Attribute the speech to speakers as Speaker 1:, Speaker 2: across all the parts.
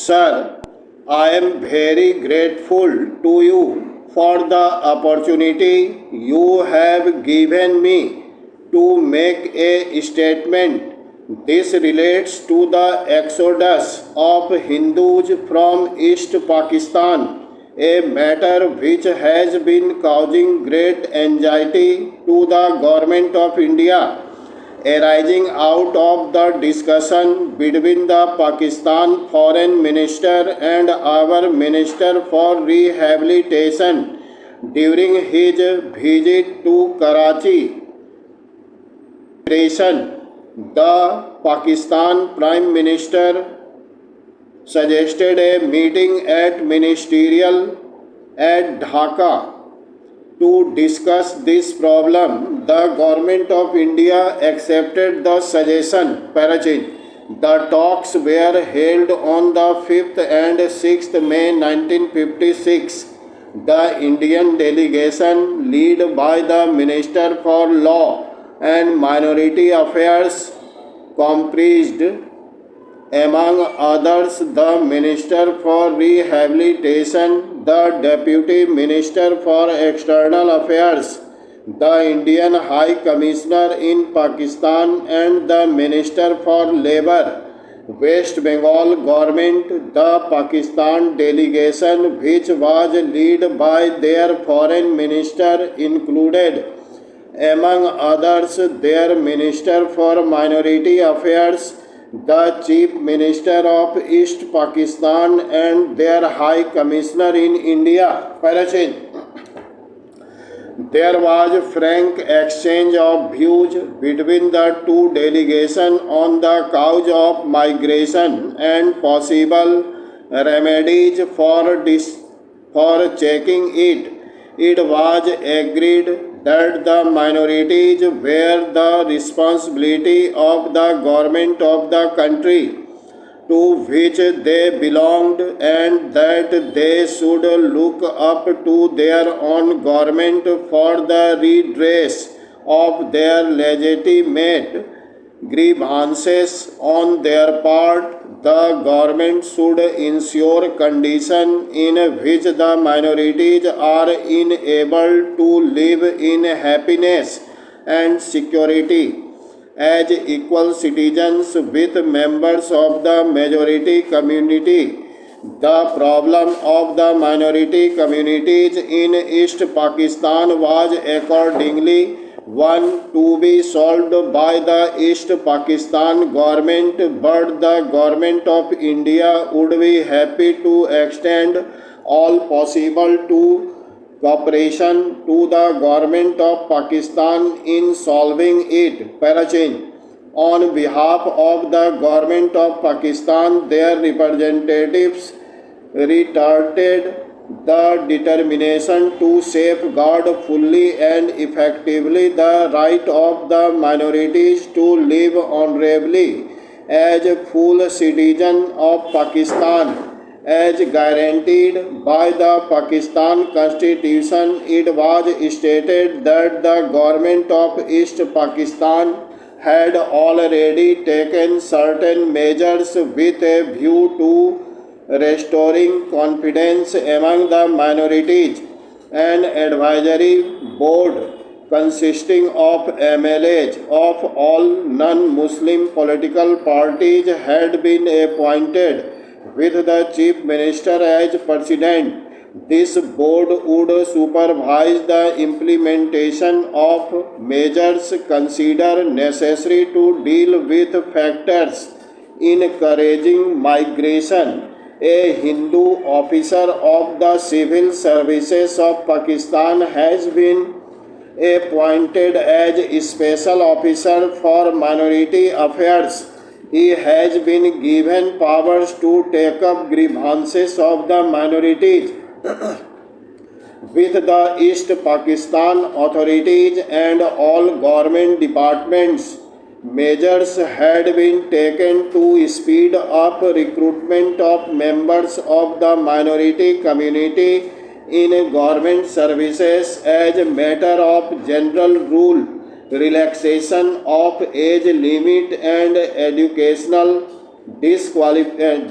Speaker 1: Sir, I am very grateful to you for the opportunity you have given me to make a statement. This relates to the exodus of Hindus from East Pakistan, a matter which has been causing great anxiety to the government of India, arising out of the discussion between the Pakistan Foreign Minister and our Minister for Rehabilitation during his visit to Karachi. The Pakistan Prime Minister suggested a meeting at ministerial at Dhaka to discuss this problem. The government of India accepted the suggestion. Parachit. The talks were held on the 5th and 6th May 1956. The Indian delegation, led by the Minister for Law and Minority Affairs, comprised among others the Minister for Rehabilitation, the Deputy Minister for External Affairs, the Indian High Commissioner in Pakistan, and the Minister for Labour. West Bengal government. The Pakistan delegation, which was led by their foreign minister, included among others their Minister for Minority Affairs, the Chief Minister of East Pakistan, and their High Commissioner in India. Parachit. There was frank exchange of views between the two delegations on the cause of migration and possible remedies for checking it. It was agreed that the minorities bear the responsibility of the government of the country to which they belonged, and that they should look up to their own government for the redress of their legitimate grievances. On their part, the government should ensure conditions in which the minorities are enabled to live in happiness and security as equal citizens with members of the majority community. The problem of the minority communities in East Pakistan was accordingly one to be solved by the East Pakistan government, but the government of India would be happy to extend all possible cooperation to the government of Pakistan in solving it. Parachit. On behalf of the government of Pakistan, their representatives reiterated the determination to safeguard fully and effectively the right of the minorities to live honorably as full citizens of Pakistan. As guaranteed by the Pakistan Constitution, it was stated that the government of East Pakistan had already taken certain measures with a view to restoring confidence among the minorities. An advisory board consisting of MLAs of all non-Muslim political parties had been appointed, with the Chief Minister as President. This board would supervise the implementation of measures considered necessary to deal with factors encouraging migration. A Hindu officer of the Civil Services of Pakistan has been appointed as Special Officer for Minority Affairs. He has been given powers to take up grievances of the minorities with the East Pakistan authorities and all government departments. Measures had been taken to speed up recruitment of members of the minority community in government services as a matter of general rule. Relaxation of age limit and educational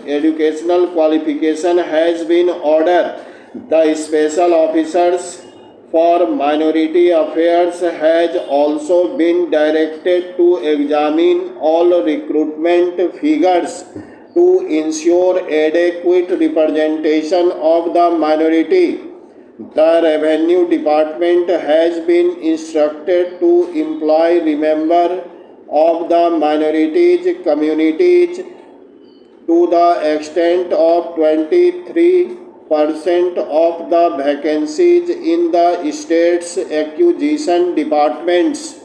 Speaker 1: educational qualification has been ordered. The special officers for minority affairs has also been directed to examine all recruitment figures to ensure adequate representation of the minority. The Revenue Department has been instructed to employ member of the minorities communities to the extent of 23% of the vacancies in the state's acquisition departments.